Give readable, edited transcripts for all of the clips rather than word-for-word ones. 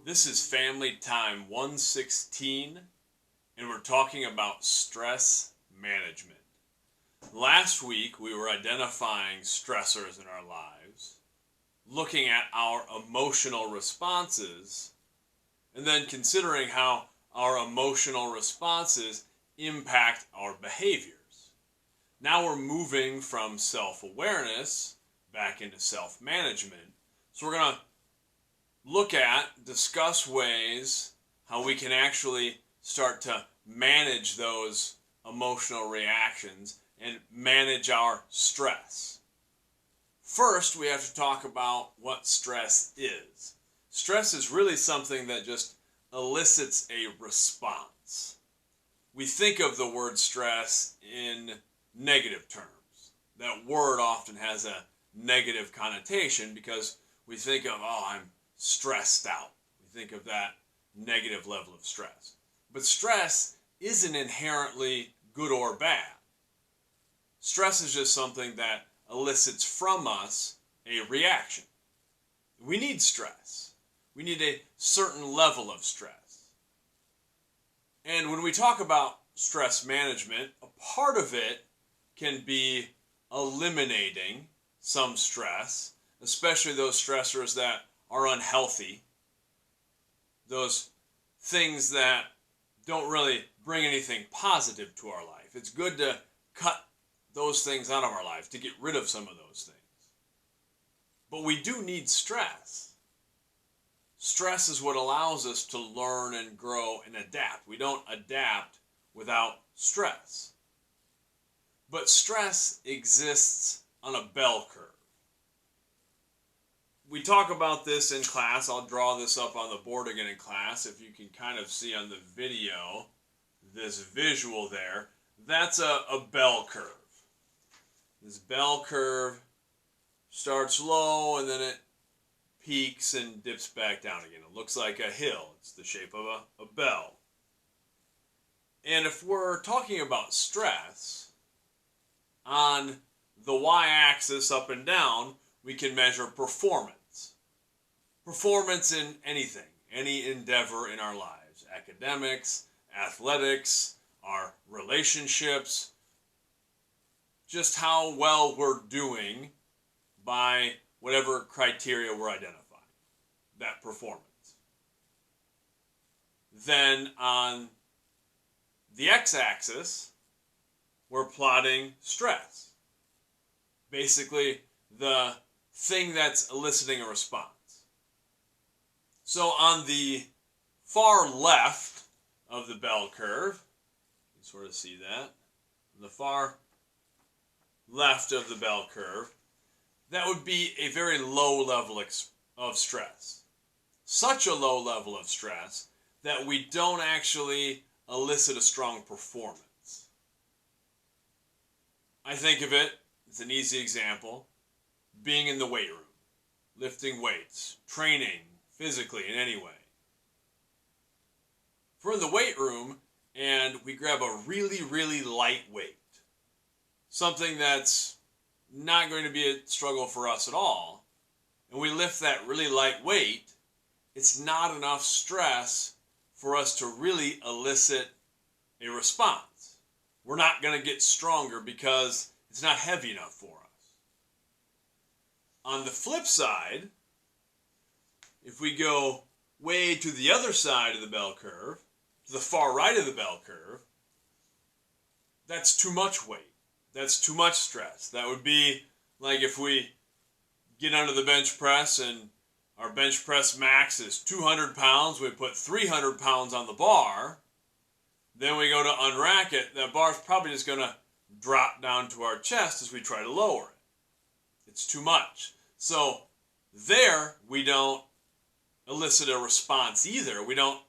This is Family Time 116, and we're talking about stress management. Last week, we were identifying stressors in our lives, looking at our emotional responses, and then considering how our emotional responses impact our behaviors. Now we're moving from self-awareness back into self-management. So we're going to discuss ways how we can actually start to manage those emotional reactions and manage our stress. First, we have to talk about what stress is. Stress is really something that just elicits a response. We think of the word stress in negative terms. That word often has a negative connotation because we think of, I'm stressed out. We think of that negative level of stress. But stress isn't inherently good or bad. Stress is just something that elicits from us a reaction. We need stress. We need a certain level of stress. And when we talk about stress management, a part of it can be eliminating some stress, especially those stressors that are unhealthy, those things that don't really bring anything positive to our life. It's good to cut those things out of our life, to get rid of some of those things. But we do need stress. Stress is what allows us to learn and grow and adapt. We don't adapt without stress. But stress exists on a bell curve. We talk about this in class. I'll draw this up on the board again in class. If you can kind of see on the video, this visual there, that's a bell curve. This bell curve starts low and then it peaks and dips back down again. It looks like a hill. It's the shape of a bell. And if we're talking about stress, on the y-axis up and down, we can measure performance. Performance in anything, any endeavor in our lives. Academics, athletics, our relationships. Just how well we're doing by whatever criteria we're identifying. That performance. Then on the x-axis, we're plotting stress. Basically, the thing that's eliciting a response. So on the far left of the bell curve, you can sort of see that, on the far left of the bell curve, that would be a very low level of stress. Such a low level of stress that we don't actually elicit a strong performance. I think of it, it's an easy example, being in the weight room, lifting weights, training physically in any way. If we're in the weight room and we grab a really, really light weight, something that's not going to be a struggle for us at all, and we lift that really light weight, it's not enough stress for us to really elicit a response. We're not going to get stronger because it's not heavy enough for us. On the flip side, if we go way to the other side of the bell curve, to the far right of the bell curve, that's too much weight. That's too much stress. That would be like if we get under the bench press and our bench press max is 200 pounds, we put 300 pounds on the bar, then we go to unrack it, that bar's probably just going to drop down to our chest as we try to lower it. It's too much. So there we don't elicit a response either. We don't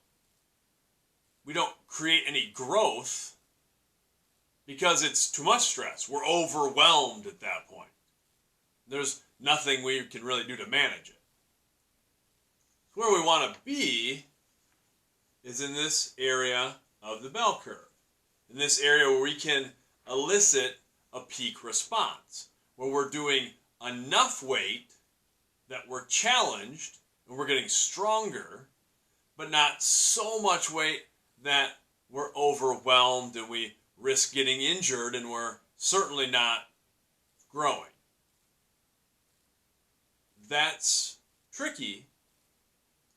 create any growth because it's too much stress. We're overwhelmed at that point. There's nothing we can really do to manage it. Where we want to be is in this area of the bell curve. In this area where we can elicit a peak response, where we're doing enough weight that we're challenged and we're getting stronger but not so much weight that we're overwhelmed and we risk getting injured, and we're certainly not growing. That's tricky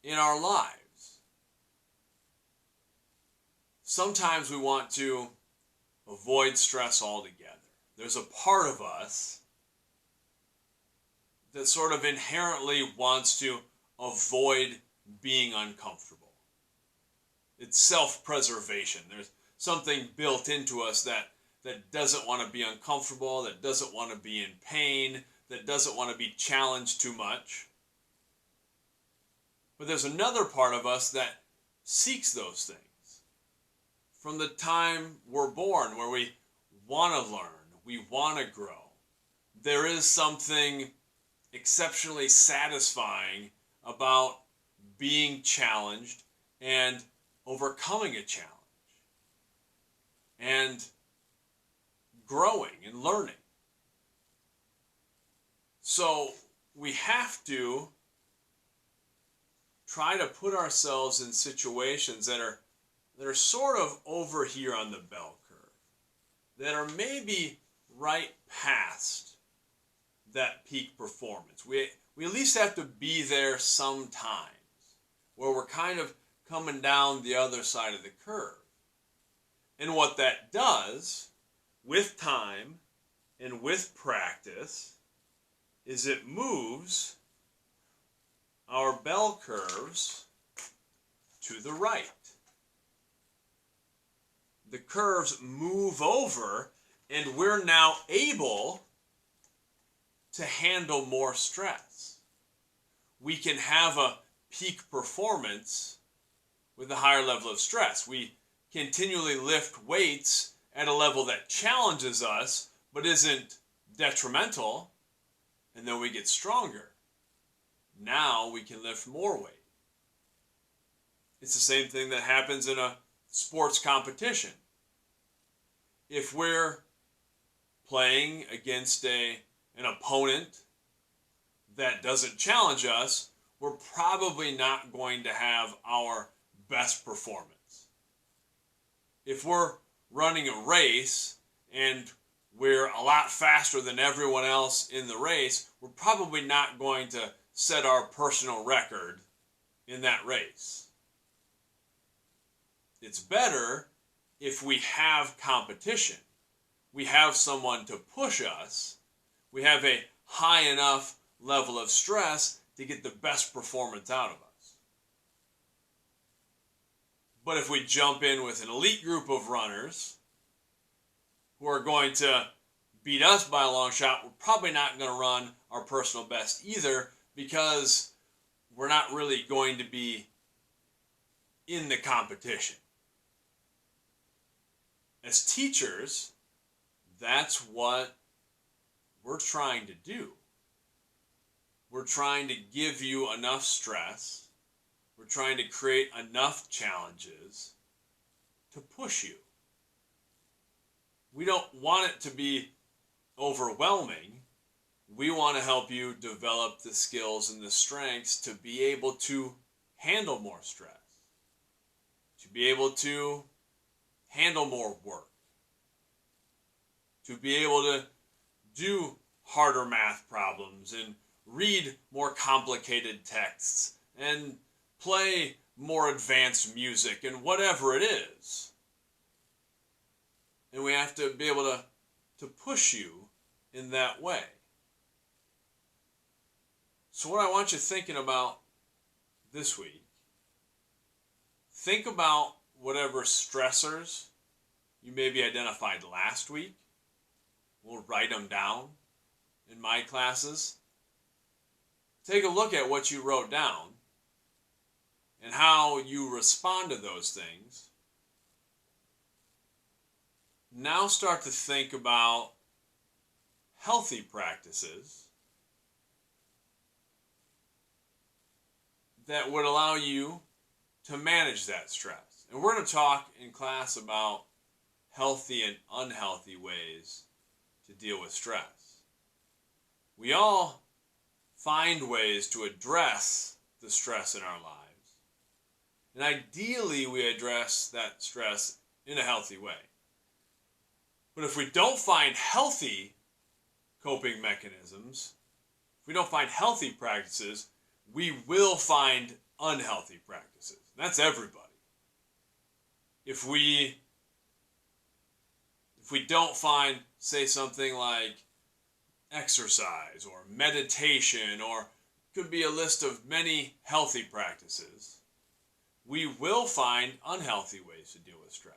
in our lives. Sometimes we want to avoid stress altogether. There's a part of us that sort of inherently wants to avoid being uncomfortable. It's self-preservation. There's something built into us that doesn't want to be uncomfortable, that doesn't want to be in pain, that doesn't want to be challenged too much. But there's another part of us that seeks those things. From the time we're born, where we want to learn, we want to grow. There is something exceptionally satisfying about being challenged and overcoming a challenge and growing and learning. So we have to try to put ourselves in situations that are sort of over here on the bell curve, that are maybe right past that peak performance. We at least have to be there sometimes, where we're kind of coming down the other side of the curve. And what that does, with time and with practice, is it moves our bell curves to the right. The curves move over, and we're now able to handle more stress. We can have a peak performance with a higher level of stress. We continually lift weights at a level that challenges us but isn't detrimental, and then we get stronger. Now we can lift more weight. It's the same thing that happens in a sports competition. If we're playing against an opponent that doesn't challenge us, we're probably not going to have our best performance. If we're running a race and we're a lot faster than everyone else in the race, we're probably not going to set our personal record in that race. It's better if we have competition. We have someone to push us. We have a high enough level of stress to get the best performance out of us. But if we jump in with an elite group of runners who are going to beat us by a long shot, we're probably not going to run our personal best either, because we're not really going to be in the competition. As teachers, that's what we're trying to do. We're trying to give you enough stress. We're trying to create enough challenges to push you. We don't want it to be overwhelming. We want to help you develop the skills and the strengths to be able to handle more stress, to be able to handle more work, to be able to do harder math problems and read more complicated texts and play more advanced music and whatever it is. And we have to be able to push you in that way. So what I want you thinking about this week, think about whatever stressors you maybe identified last week. We'll write them down in my classes. Take a look at what you wrote down and how you respond to those things. Now start to think about healthy practices that would allow you to manage that stress. And we're going to talk in class about healthy and unhealthy ways to deal with stress. We all find ways to address the stress in our lives. And ideally, we address that stress in a healthy way. But if we don't find healthy coping mechanisms, if we don't find healthy practices, we will find unhealthy practices. That's everybody. If we don't find, say, something like exercise or meditation, or could be a list of many healthy practices, we will find unhealthy ways to deal with stress.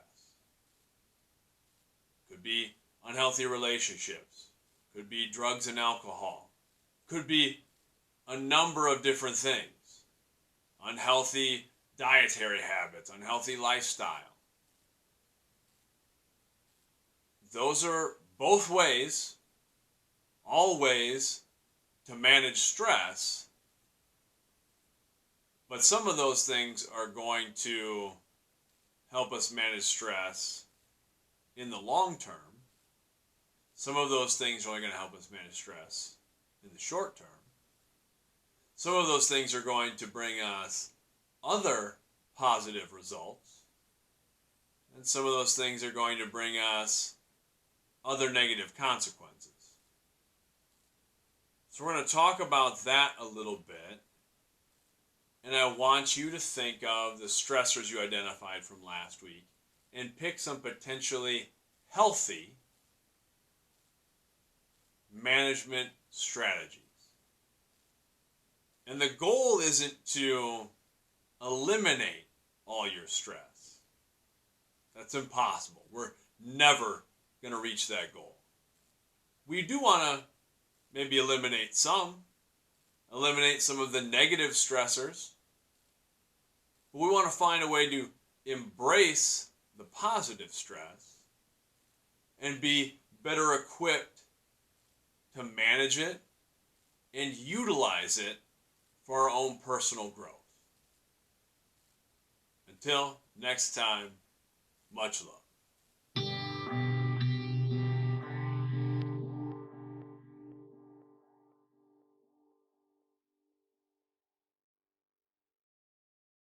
Could be unhealthy relationships, could be drugs and alcohol, could be a number of different things. Unhealthy dietary habits, unhealthy lifestyle. Those are both ways, all ways to manage stress, but some of those things are going to help us manage stress in the long term. Some of those things are only going to help us manage stress in the short term. Some of those things are going to bring us other positive results, and some of those things are going to bring us other negative consequences. So we're going to talk about that a little bit, and I want you to think of the stressors you identified from last week and pick some potentially healthy management strategies. And the goal isn't to eliminate all your stress. That's impossible. We're never going to reach that goal. We do want to maybe eliminate some of the negative stressors, but we want to find a way to embrace the positive stress and be better equipped to manage it and utilize it for our own personal growth. Until next time, much love.